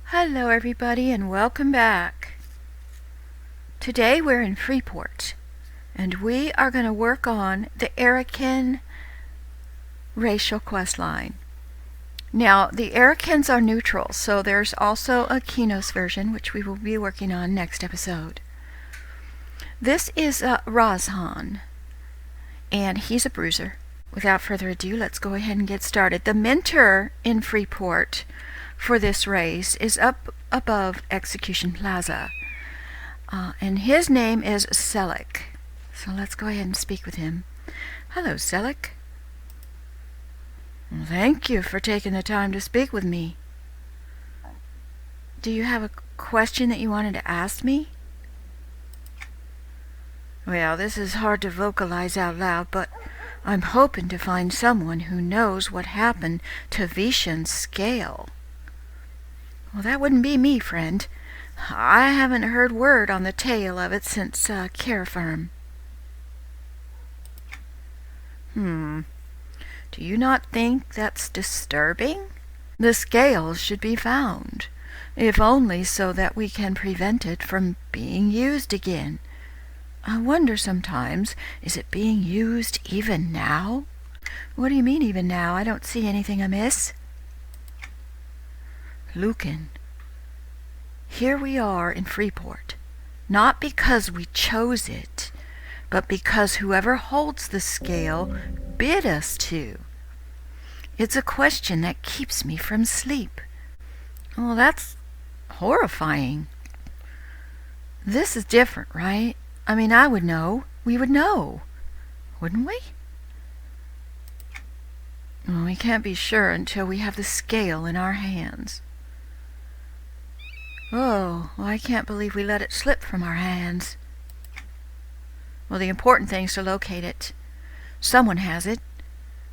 Hello everybody and welcome back. Today we're in Freeport and we are going to work on the Aerakyn racial quest line. Now the Aerakyns are neutral, so there's also a Kinos version which we will be working on next episode. This is Razhan and he's a bruiser. Without further ado, let's go ahead and get started. The mentor in Freeport for this race is up above Execution Plaza, and his name is Selleck. So let's go ahead and speak with him. Hello, Selleck. Well, thank you for taking the time to speak with me. Do you have a question that you wanted to ask me? Well, this is hard to vocalize out loud, but I'm hoping to find someone who knows what happened to Vishen's scale. Well, that wouldn't be me, friend. I haven't heard word on the tale of it since Aerakyn. Do you not think that's disturbing? The scale should be found, if only so that we can prevent it from being used again. I wonder sometimes, is it being used even now? What do you mean even now? I don't see anything amiss. Lucan, here we are in Freeport, not because we chose it, but because whoever holds the scale bid us to. It's a question that keeps me from sleep. Well, that's horrifying. This is different, right? I mean, I would know. We would know. Wouldn't we? Well, we can't be sure until we have the scale in our hands. Oh, well, I can't believe we let it slip from our hands. Well, the important thing is to locate it. Someone has it,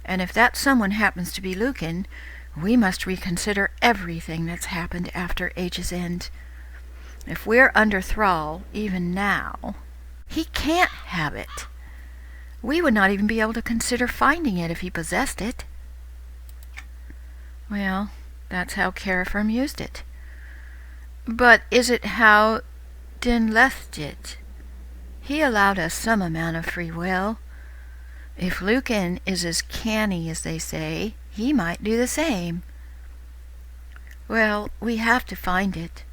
and if that someone happens to be Lucan, we must reconsider everything that's happened after Age's End. If we're under thrall, even now, he can't have it. We would not even be able to consider finding it if he possessed it. Well, that's how Aerakyn used it. But is it how Den left it? He allowed us some amount of free will. If Lucan is as canny as they say, he might do the same. Well, we have to find it,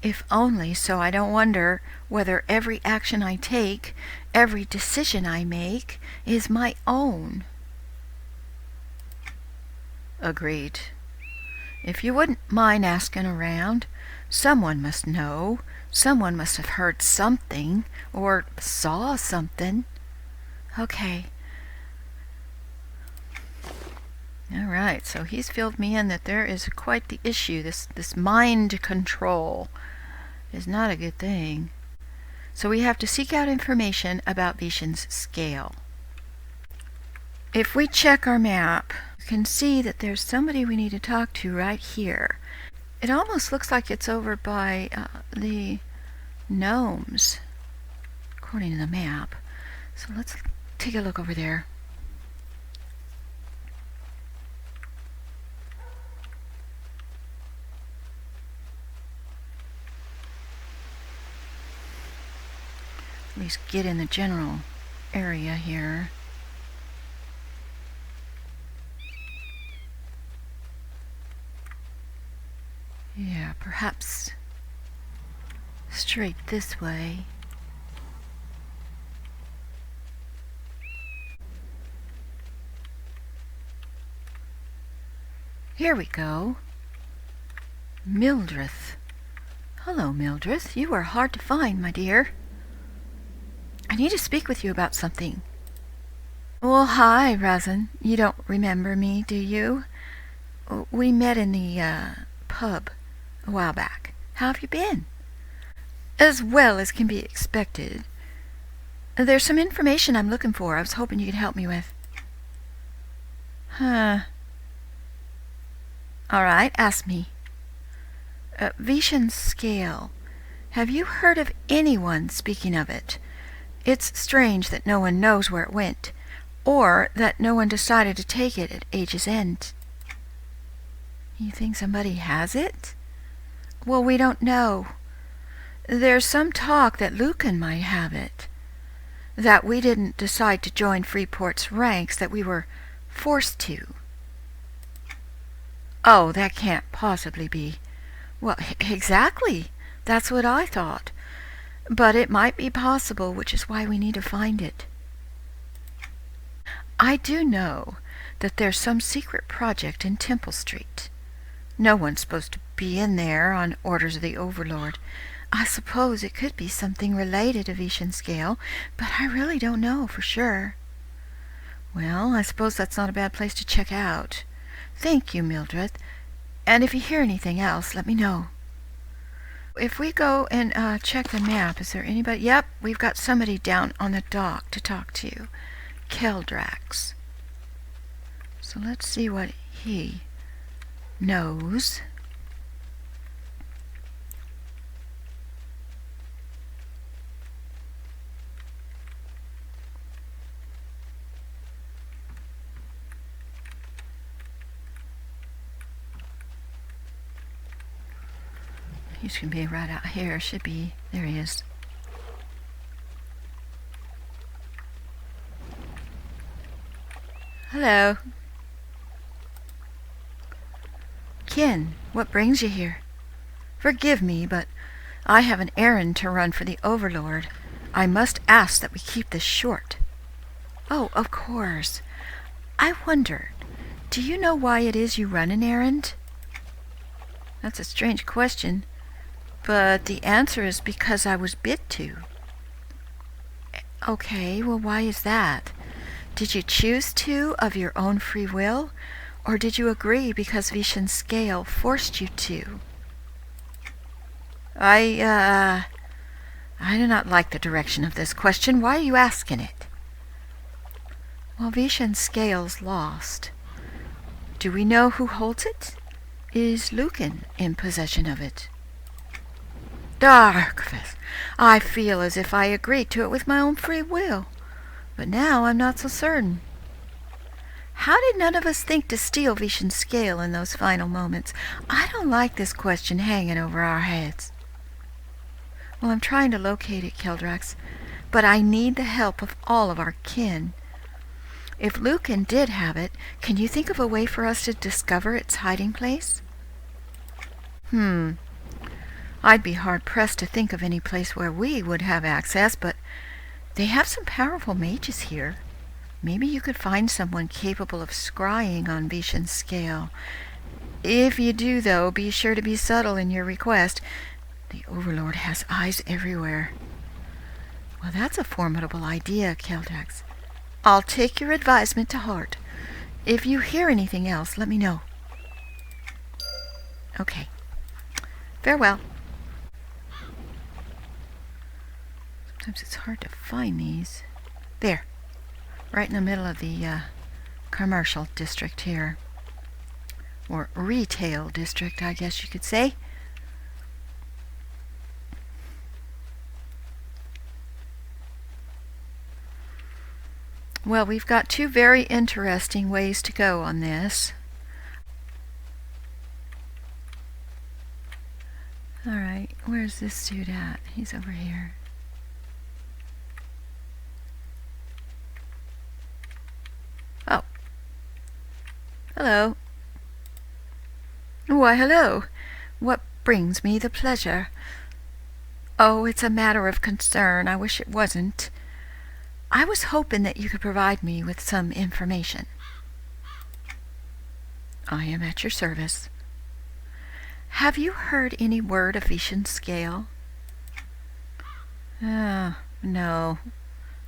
if only so I don't wonder whether every action I take, every decision I make, is my own. Agreed. If you wouldn't mind asking around, someone must know. Someone must have heard something, or saw something. Okay. All right, so he's filled me in that there is quite the issue. This mind control is not a good thing. So we have to seek out information about Vishen's scale. If we check our map, you can see that there's somebody we need to talk to right here. It almost looks like it's over by the gnomes, according to the map. So let's take a look over there. At least get in the general area here. Yeah, perhaps straight this way. Here we go. Mildreth. Hello, Mildreth. You are hard to find, my dear. I need to speak with you about something. Well, hi, Razhan. You don't remember me, do you? We met in the pub a while back. How have you been? As well as can be expected. There's some information I'm looking for. I was hoping you could help me with. Huh. All right, ask me. Vishen's scale. Have you heard of anyone speaking of it? It's strange that no one knows where it went, or that no one decided to take it at Age's End. You think somebody has it? Well, we don't know. There's some talk that Lucan might have it. That we didn't decide to join Freeport's ranks, that we were forced to. Oh, that can't possibly be. Well, exactly. That's what I thought. But it might be possible, which is why we need to find it. I do know that there's some secret project in Temple Street. No one's supposed to be in there on orders of the Overlord. I suppose it could be something related to Vishan Scale, but I really don't know for sure. Well, I suppose that's not a bad place to check out. Thank you, Mildred. And if you hear anything else, let me know. If we go and check the map, is there anybody? Yep, we've got somebody down on the dock to talk to. Keldrax. So let's see what he knows. He's going to be right out here. Should be. There he is. Hello. Kin, what brings you here? Forgive me, but I have an errand to run for the Overlord. I must ask that we keep this short. Oh, of course. I wonder, do you know why it is you run an errand? That's a strange question. But the answer is because I was bid to. Okay, well, why is that? Did you choose to of your own free will, or did you agree because Vishan Scale forced you to? I do not like the direction of this question. Why are you asking it? Well, Vishan Scale's lost. Do we know who holds it? Is Lucan in possession of it? Darkness. I feel as if I agreed to it with my own free will, but now I'm not so certain. How did none of us think to steal Vishan Scale in those final moments? I don't like this question hanging over our heads. Well, I'm trying to locate it, Keldrax, but I need the help of all of our kin. If Lucan did have it, can you think of a way for us to discover its hiding place? I'd be hard-pressed to think of any place where we would have access, but they have some powerful mages here. Maybe you could find someone capable of scrying on Vishan Scale. If you do, though, be sure to be subtle in your request. The Overlord has eyes everywhere. Well, that's a formidable idea, Keldrax. I'll take your advisement to heart. If you hear anything else, let me know. Okay. Farewell. Sometimes it's hard to find these. There. Right in the middle of the commercial district here. Or retail district, I guess you could say. Well, we've got two very interesting ways to go on this. Alright, where's this dude at? He's over here. Oh. Hello. Why, hello. What brings me the pleasure? Oh, it's a matter of concern. I wish it wasn't. I was hoping that you could provide me with some information. I am at your service. Have you heard any word of Vishan Scale? No,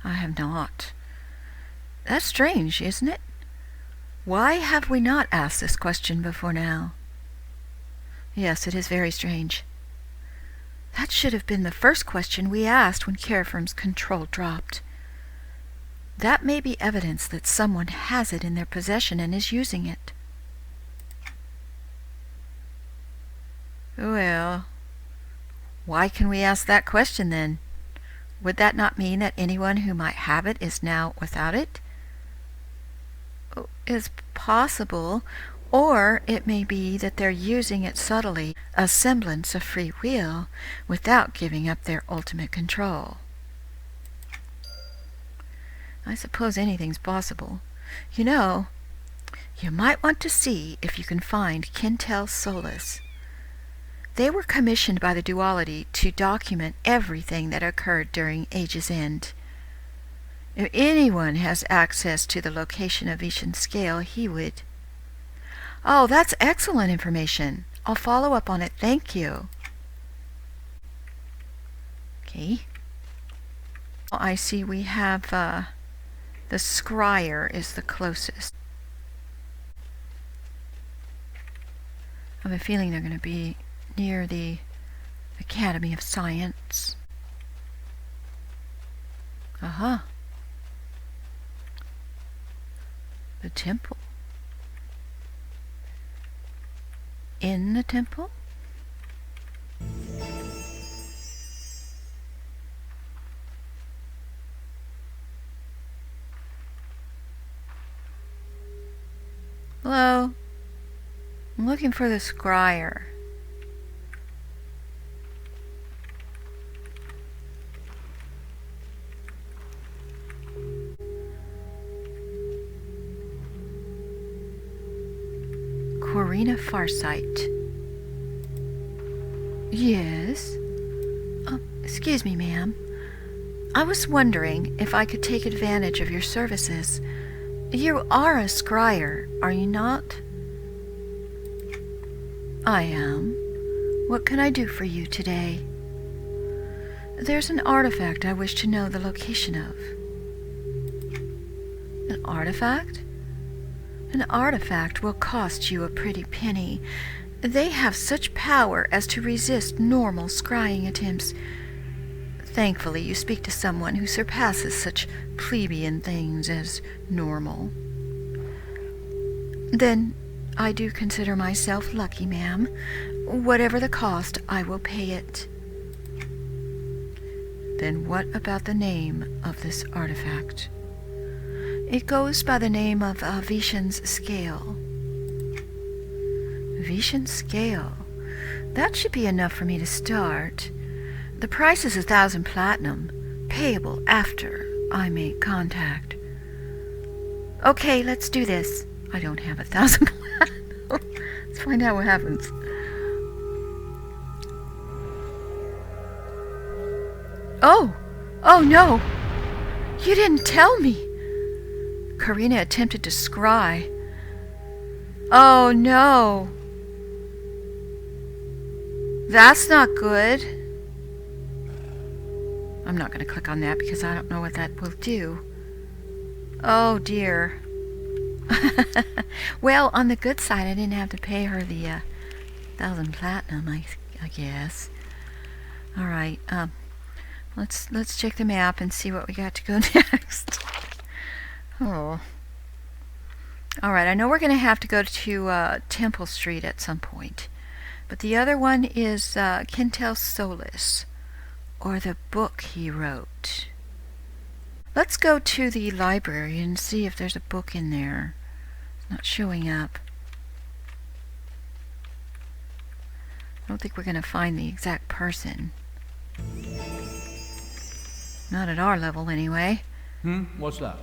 I have not. That's strange, isn't it? Why have we not asked this question before now? Yes, it is very strange. That should have been the first question we asked when Carefirm's control dropped. That may be evidence that someone has it in their possession and is using it. Well, why can we ask that question then? Would that not mean that anyone who might have it is now without it? It's possible, Or it may be that they're using it subtly, a semblance of free will, without giving up their ultimate control. I suppose anything's possible. You know, you might want to see if you can find Quintel Solis. They were commissioned by the Duality to document everything that occurred during Age's End. If anyone has access to the location of Vishen's scale, he would. Oh, that's excellent information. I'll follow up on it. Thank you. Okay. I see we have the Scryer is the closest. I have a feeling they're going to be near the Academy of Science. Uh-huh. The temple. In the temple? Hello? I'm looking for the Scryer. Corina Farsight. Yes? Excuse me, ma'am. I was wondering if I could take advantage of your services. You are a scryer, are you not? I am. What can I do for you today? There's an artifact I wish to know the location of. An artifact? An artifact will cost you a pretty penny. They have such power as to resist normal scrying attempts. Thankfully, you speak to someone who surpasses such plebeian things as normal. Then I do consider myself lucky, ma'am. Whatever the cost, I will pay it. Then what about the name of this artifact? It goes by the name of Vishen's scale. Vishen's scale? That should be enough for me to start. The price is 1,000 platinum, payable after I make contact. Okay, let's do this. I don't have 1,000 platinum. Let's find out what happens. Oh no! You didn't tell me! Corina attempted to scry. Oh no! That's not good. I'm not going to click on that because I don't know what that will do. Oh dear. Well, on the good side, I didn't have to pay her the 1,000 platinum, I guess. All right. Let's check the map and see what we got to go next. Oh. All right. I know we're going to have to go to Temple Street at some point, but the other one is Quintel Solis, or the book he wrote. Let's go to the library and see if there's a book in there. It's not showing up. I don't think we're going to find the exact person. Not at our level, anyway. What's that?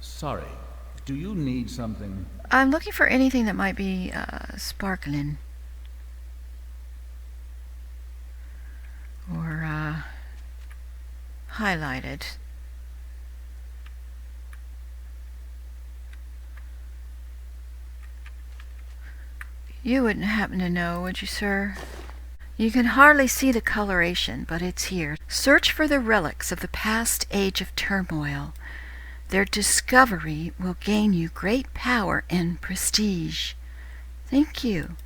Sorry. Do you need something? I'm looking for anything that might be sparkling. Or highlighted. You wouldn't happen to know, would you, sir? You can hardly see the coloration, but it's here. Search for the relics of the past age of turmoil. Their discovery will gain you great power and prestige. Thank you.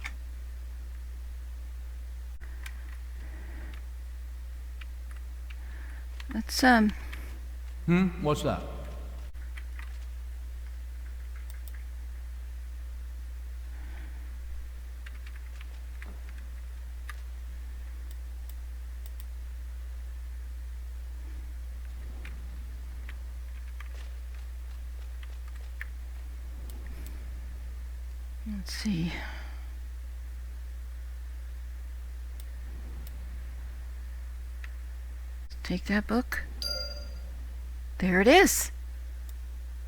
Let's, What's that? Let's see. Take that book. There it is.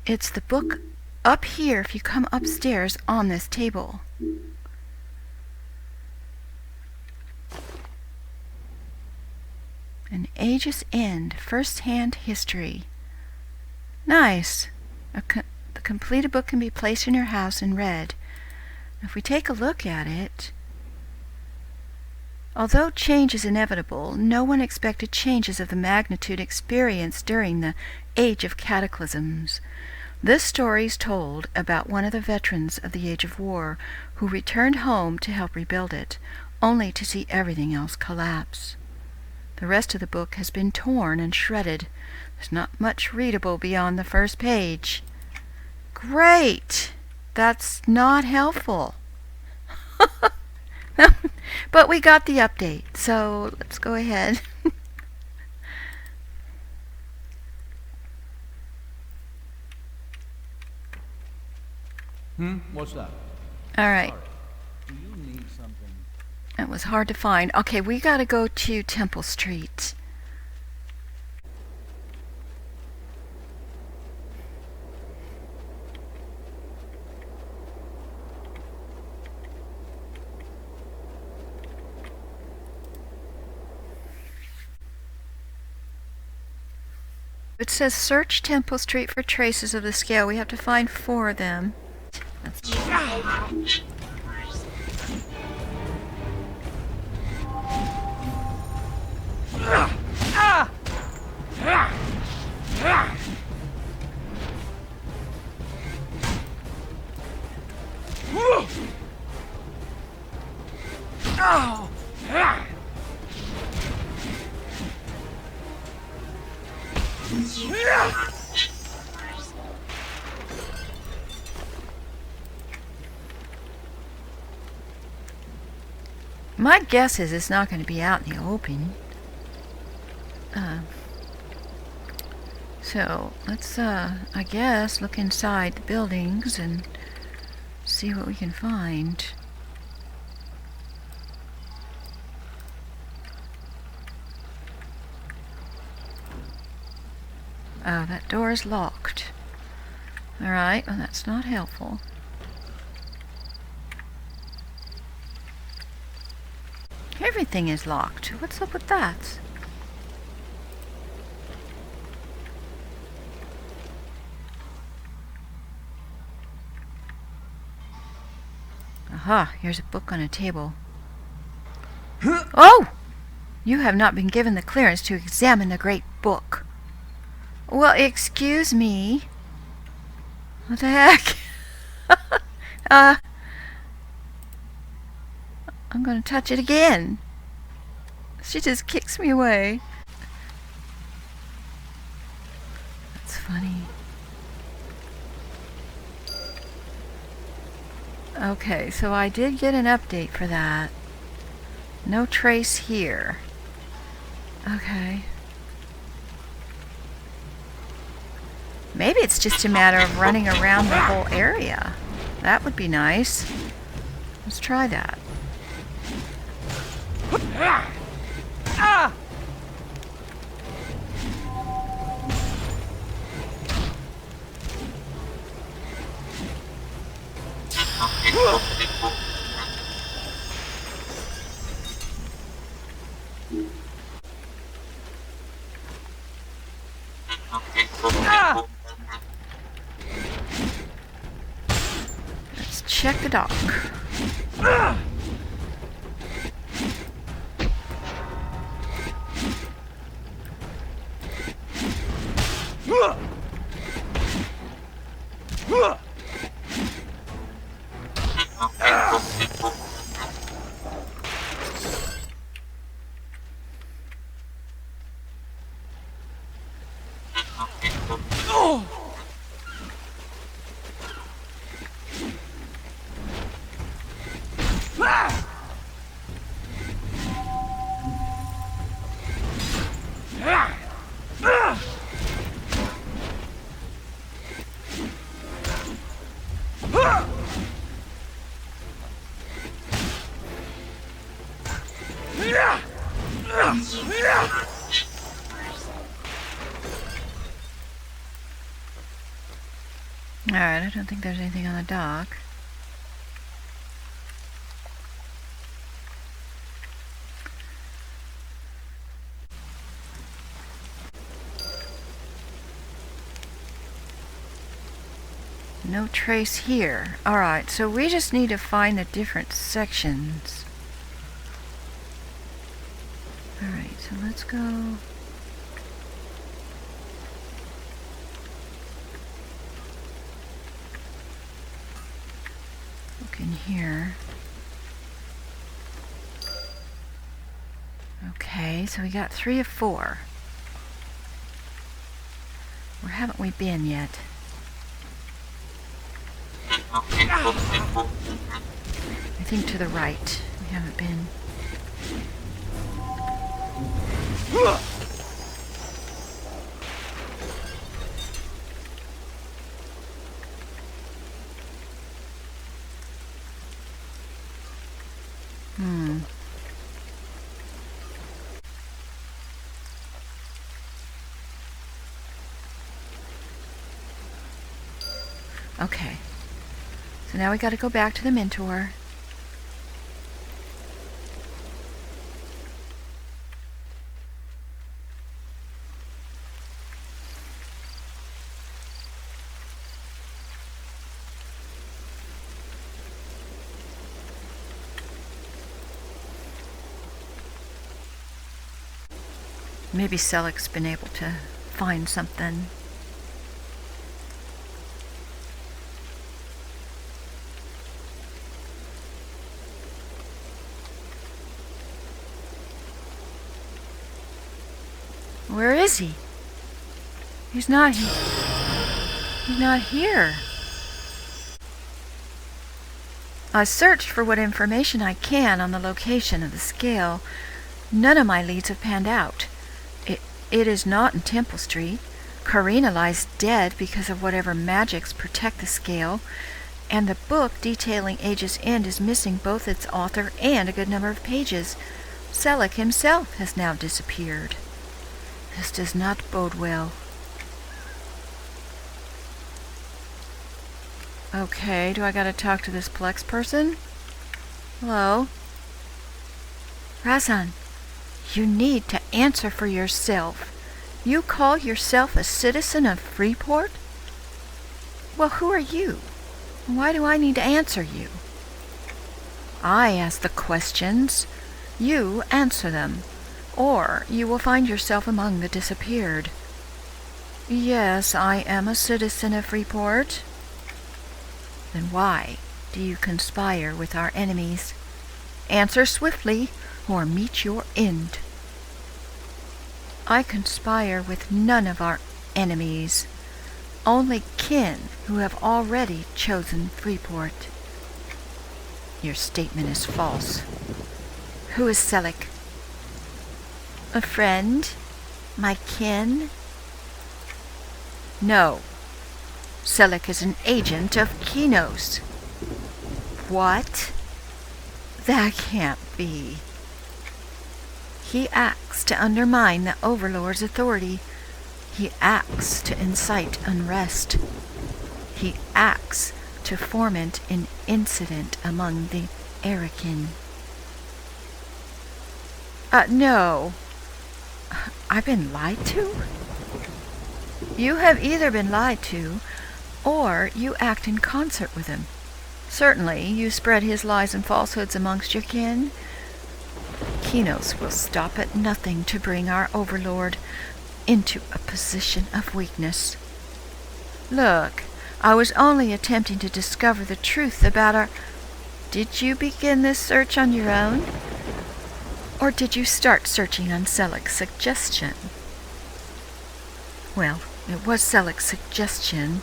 It's the book up here if you come upstairs on this table. An Age's End, First-Hand History. Nice. The completed book can be placed in your house and read. If we take a look at it, although change is inevitable, no one expected changes of the magnitude experienced during the Age of Cataclysms. This story is told about one of the veterans of the Age of War who returned home to help rebuild it, only to see everything else collapse. The rest of the book has been torn and shredded. There's not much readable beyond the first page. Great! That's not helpful. But we got the update, so let's go ahead. What's that? All right. Sorry. Do you need something? That was hard to find. Okay, we got to go to Temple Street. It says search Temple Street for traces of the scale. We have to find 4 of them. My guess is it's not going to be out in the open. So let's, I guess, look inside the buildings and see what we can find. Oh, that door is locked. Alright, well that's not helpful. Everything is locked. What's up with that? Aha, here's a book on a table. Oh! You have not been given the clearance to examine the great book. Well, excuse me. What the heck? I'm gonna touch it again. She just kicks me away. That's funny. Okay, so I did get an update for that. No trace here. Okay. Maybe it's just a matter of running around the whole area. That would be nice. Let's try that. Let's check the dock. Alright, I don't think there's anything on the dock. No trace here. Alright, so we just need to find the different sections. Alright, so let's go. Look in here. Okay, so we got 3 of 4. Where haven't we been yet? I think to the right. We haven't been. Okay. So now we got to go back to the mentor. Maybe Selec's been able to find something. Where is he? He's not here. He's not here. I searched for what information I can on the location of the scale. None of my leads have panned out. It is not in Temple Street. Karina lies dead because of whatever magics protect the scale, and the book detailing Age's End is missing both its author and a good number of pages. Selec himself has now disappeared. This does not bode well. Okay, do I gotta talk to this Plex person? Hello? Razan, you need to answer for yourself. You call yourself a citizen of Freeport? Well, who are you? Why do I need to answer you? I ask the questions. You answer them. Or you will find yourself among the disappeared. Yes, I am a citizen of Freeport. Then why do you conspire with our enemies? Answer swiftly, or meet your end. I conspire with none of our enemies, only kin who have already chosen Freeport. Your statement is false. Who is Selec? A friend? My kin? No. Selec is an agent of Kinos. What? That can't be. He acts to undermine the Overlord's authority. He acts to incite unrest. He acts to foment an incident among the Aerakyn. No. I've been lied to? You have either been lied to, or you act in concert with him. Certainly, you spread his lies and falsehoods amongst your kin. Kinos will stop at nothing to bring our Overlord into a position of weakness. Look, I was only attempting to discover the truth about our... Did you begin this search on your own? Or did you start searching on Selec's suggestion? Well, it was Selec's suggestion,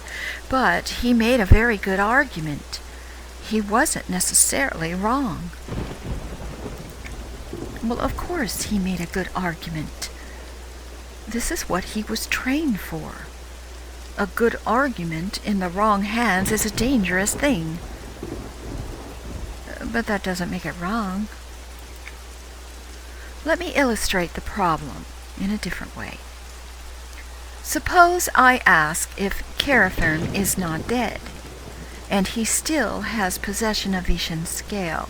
but he made a very good argument. He wasn't necessarily wrong. Well, of course he made a good argument. This is what he was trained for. A good argument in the wrong hands is a dangerous thing. But that doesn't make it wrong. Let me illustrate the problem in a different way. Suppose I ask if Aerakyn is not dead, and he still has possession of Vishen's scale.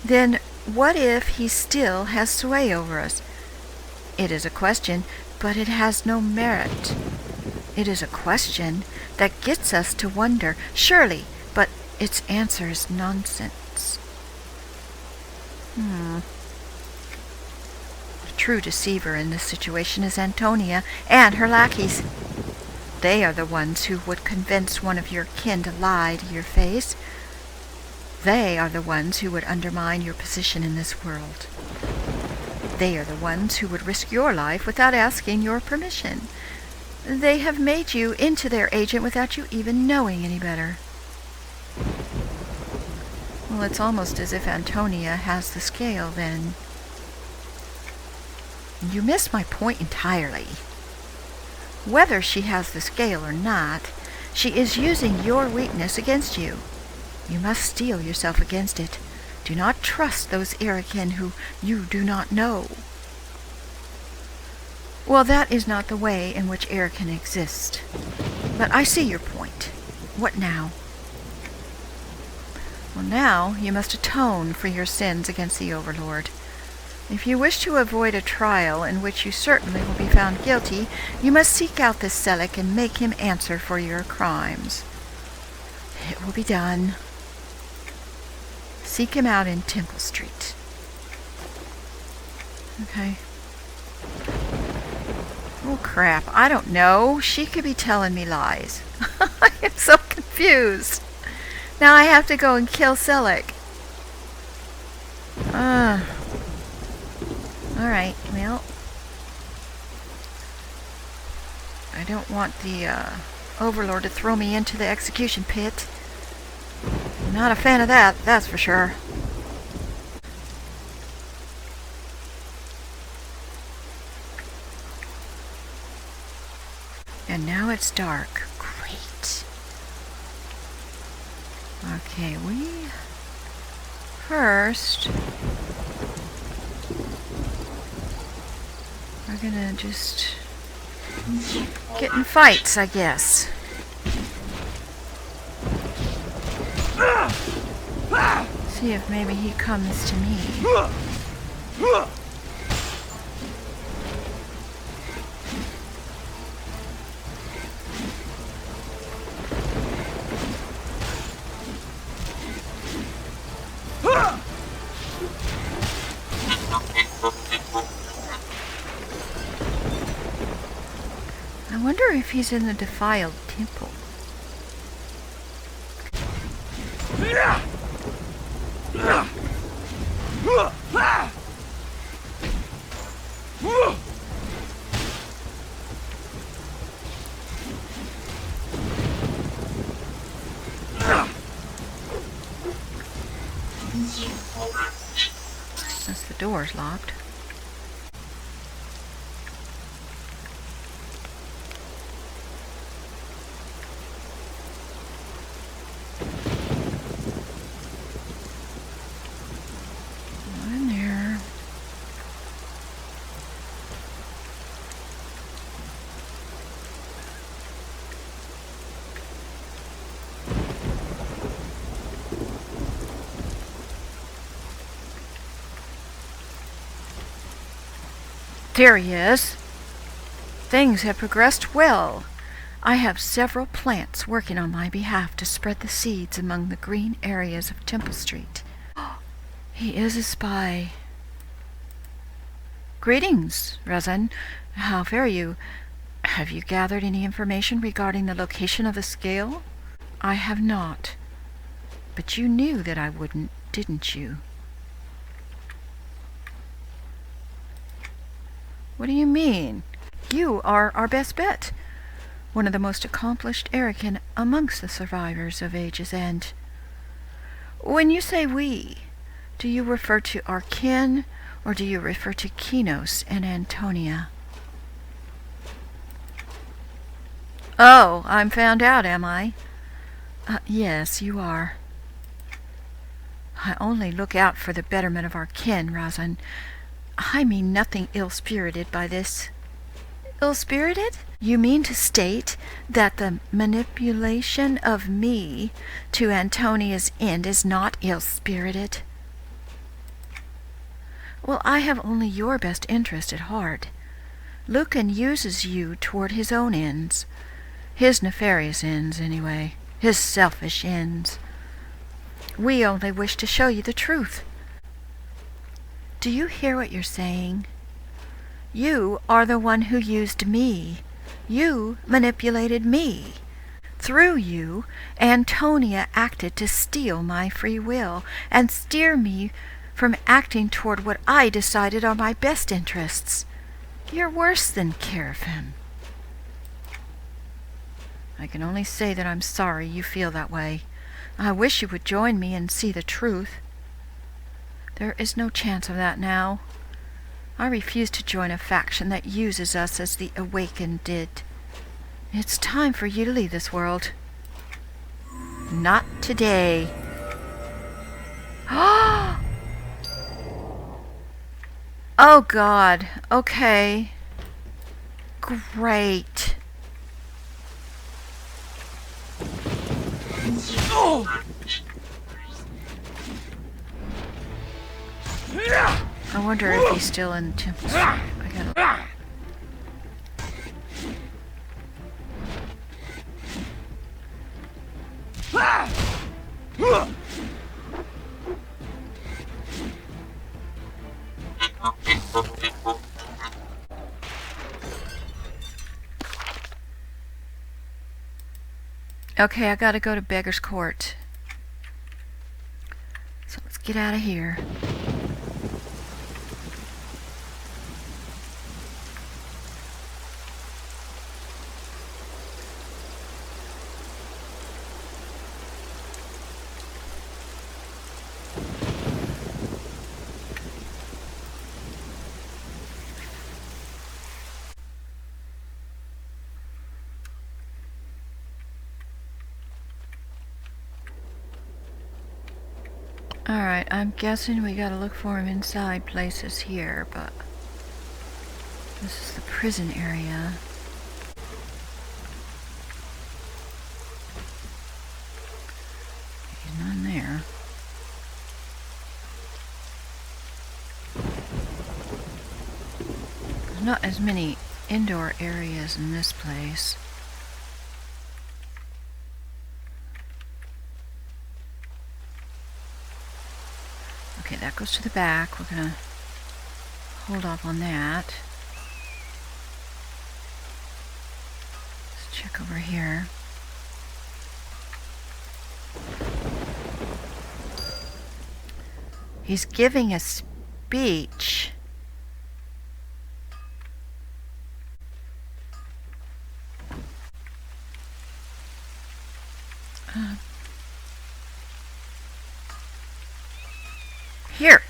Then what if he still has sway over us? It is a question, but it has no merit. It is a question that gets us to wonder, surely, but its answer is nonsense. The true deceiver in this situation is Antonia and her lackeys. They are the ones who would convince one of your kin to lie to your face. They are the ones who would undermine your position in this world. They are the ones who would risk your life without asking your permission. They have made you into their agent without you even knowing any better. Well, it's almost as if Antonia has the scale, then. You miss my point entirely. Whether she has the scale or not, she is using your weakness against you. You must steel yourself against it. Do not trust those Aerakyn who you do not know. Well, that is not the way in which Aerakyn exist. But I see your point. What now? Well, now you must atone for your sins against the Overlord. If you wish to avoid a trial in which you certainly will be found guilty, you must seek out this Selek and make him answer for your crimes. It will be done. Seek him out in Temple Street. Okay. Oh, crap. I don't know. She could be telling me lies. I am so confused. Now I have to go and kill Selek. Alright, well. I don't want the Overlord to throw me into the execution pit. I'm not a fan of that, that's for sure. And now it's dark. Great. Okay, we first are gonna just get in fights, I guess. See if maybe he comes to me. I wonder if he's in the defiled temple. Since the door's locked. There he is. Things have progressed well. I have several plants working on my behalf to spread the seeds among the green areas of Temple Street. He is a spy. Greetings, Razan. How fare you? Have you gathered any information regarding the location of the scale? I have not. But you knew that I wouldn't, didn't you? What do you mean? You are our best bet. One of the most accomplished Aerakyn amongst the survivors of Age's End. When you say we, do you refer to our kin, or do you refer to Kinos and Antonia? Oh, I'm found out, am I? Yes, you are. I only look out for the betterment of our kin, Razan. I mean nothing ill-spirited by this. Ill-spirited? You mean to state that the manipulation of me to Antonia's end is not ill-spirited? Well, I have only your best interest at heart. Lucan uses you toward his own ends. His nefarious ends, anyway. His selfish ends. We only wish to show you the truth. Do you hear what you're saying? You are the one who used me. You manipulated me. Through you, Antonia acted to steal my free will and steer me from acting toward what I decided are my best interests. You're worse than Aerakyn. I can only say that I'm sorry you feel that way. I wish you would join me and see the truth. There is no chance of that now. I refuse to join a faction that uses us as the Awakened did. It's time for you to leave this world. Not today. Oh God. Okay. Great. I wonder if he's still in the temple. I gotta... Okay, I gotta go to Beggar's Court. So let's get out of here. Alright, I'm guessing we gotta look for him inside places here, but this is the prison area. He's not in there. There's not as many indoor areas in this place. Okay, that goes to the back. We're gonna hold off on that. Let's check over here. He's giving a speech. Here.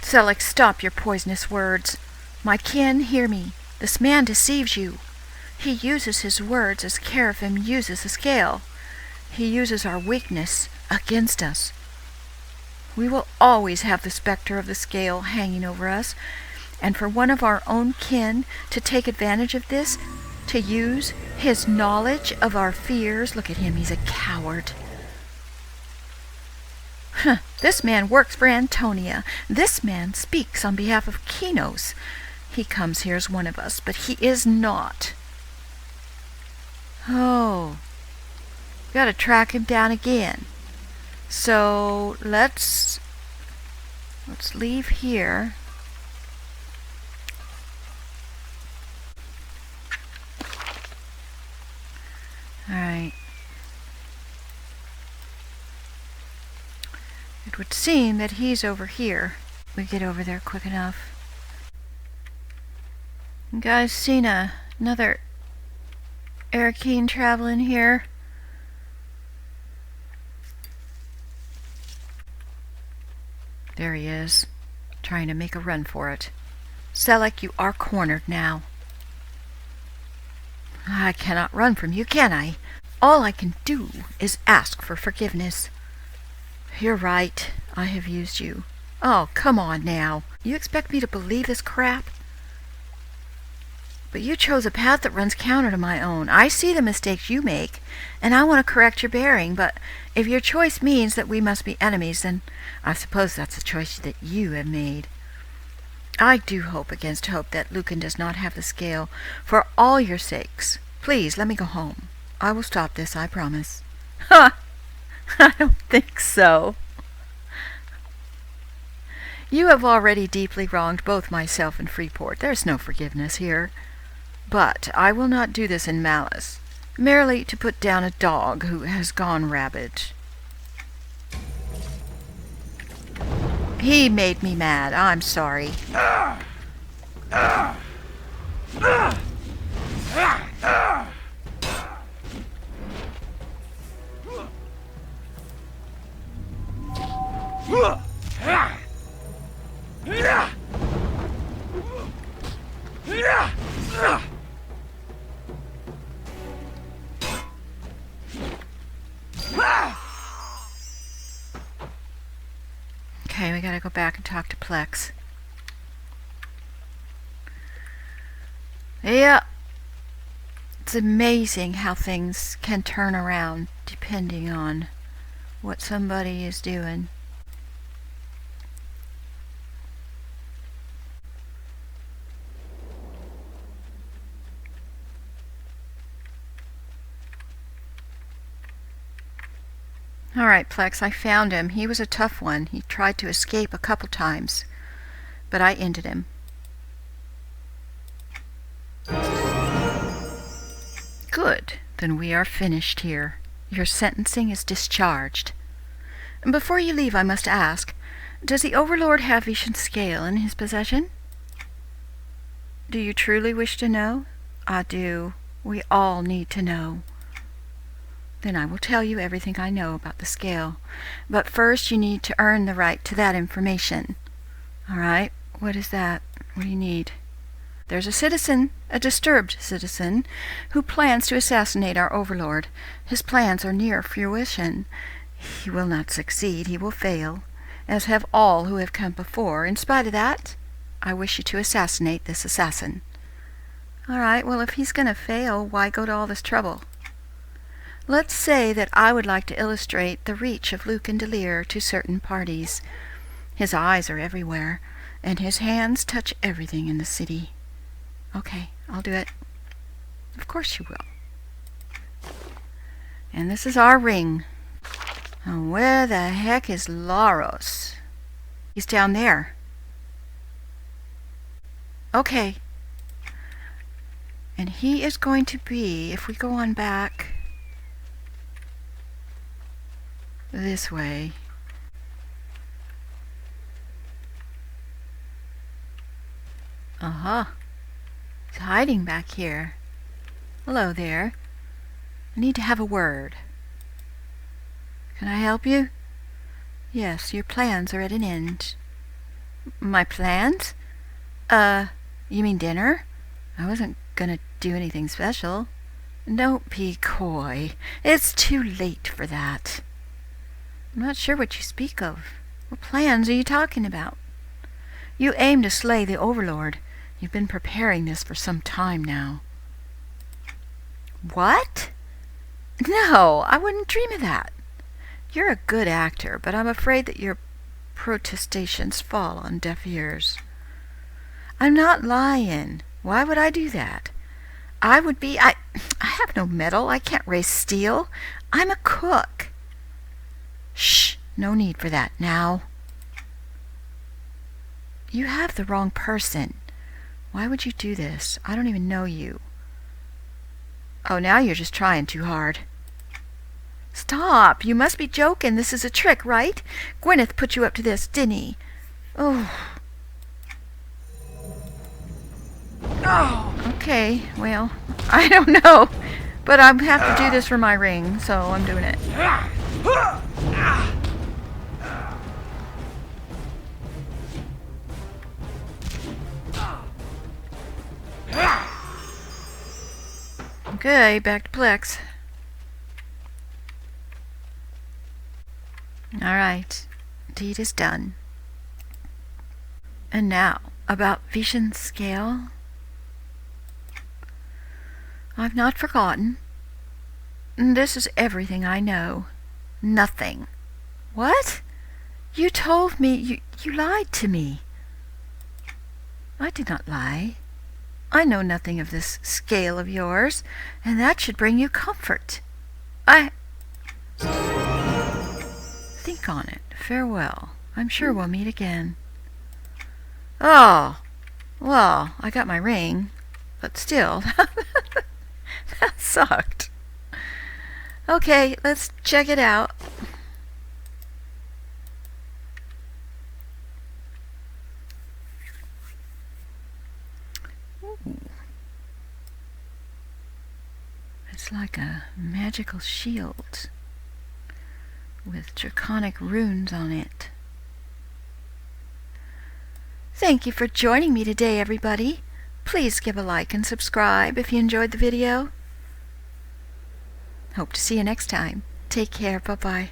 Selleck, stop your poisonous words. My kin, hear me. This man deceives you. He uses his words as Aerakyn uses the scale. He uses our weakness against us. We will always have the specter of the scale hanging over us, and for one of our own kin to take advantage of this, to use his knowledge of our fears. Look at him, he's a coward. This man works for Antonia. This man speaks on behalf of Kinos. He comes here as one of us, but he is not. Oh, gotta track him down again. So let's leave here. Alright. It would seem that he's over here. We get over there quick enough. You guys seen another Aerakyn traveling here? There he is, trying to make a run for it. Selleck, you are cornered now. I cannot run from you, can I? All I can do is ask for forgiveness. You're right. I have used you. Oh, come on now. You expect me to believe this crap? But you chose a path that runs counter to my own. I see the mistakes you make, and I want to correct your bearing, but if your choice means that we must be enemies, then I suppose that's a choice that you have made. I do hope against hope that Lucan does not have the scale. For all your sakes, please let me go home. I will stop this, I promise. Ha! I don't think so. You have already deeply wronged both myself and Freeport. There's no forgiveness here. But I will not do this in malice, merely to put down a dog who has gone rabid. He made me mad. I'm sorry. Okay, we gotta go back and talk to Plex. Yeah. It's amazing how things can turn around depending on what somebody is doing. Alright, Plex, I found him. He was a tough one. He tried to escape a couple times, but I ended him. Good. Then we are finished here. Your sentencing is discharged. Before you leave, I must ask, does the Overlord have Vishan's scale in his possession? Do you truly wish to know? I do. We all need to know. Then I will tell you everything I know about the scale. But first you need to earn the right to that information. All right, what is that? What do you need? There's a citizen, a disturbed citizen, who plans to assassinate our Overlord. His plans are near fruition. He will not succeed, he will fail, as have all who have come before. In spite of that, I wish you to assassinate this assassin. All right, well, if he's going to fail, why go to all this trouble? Let's say that I would like to illustrate the reach of Lucan Delir to certain parties. His eyes are everywhere, and his hands touch everything in the city. Okay, I'll do it. Of course you will. And this is our ring. Now, where the heck is Laros? He's down there. Okay. And he is going to be, if we go on back this way. Uh-huh. He's hiding back here. Hello there. I need to have a word. Can I help you? Yes, your plans are at an end. My plans? You mean dinner? I wasn't gonna do anything special. Don't be coy. It's too late for that. I'm not sure what you speak of. What plans are you talking about? You aim to slay the Overlord. You've been preparing this for some time now. What? No, I wouldn't dream of that. You're a good actor, but I'm afraid that your protestations fall on deaf ears. I'm not lying. Why would I do that? I have no metal. I can't raise steel. I'm a cook. Shh, no need for that now. You have the wrong person. Why would you do this? I don't even know you. Oh, now you're just trying too hard. Stop! You must be joking. This is a trick, right? Gwyneth put you up to this, didn't he? Oh. Okay, well, I don't know. But I have to do this for my ring, so I'm doing it. Okay, back to Plex. Alright, deed is done. And now, about vision scale. I've not forgotten. This is everything I know. Nothing. What? You told me, you lied to me. I did not lie. I know nothing of this scale of yours, and that should bring you comfort. Think on it. Farewell. I'm sure we'll meet again. Oh, well, I got my ring, but still, that sucked. Okay, let's check it out. Ooh. It's like a magical shield with draconic runes on it. Thank you for joining me today, everybody. Please give a like and subscribe if you enjoyed the video. Hope to see you next time. Take care. Bye-bye.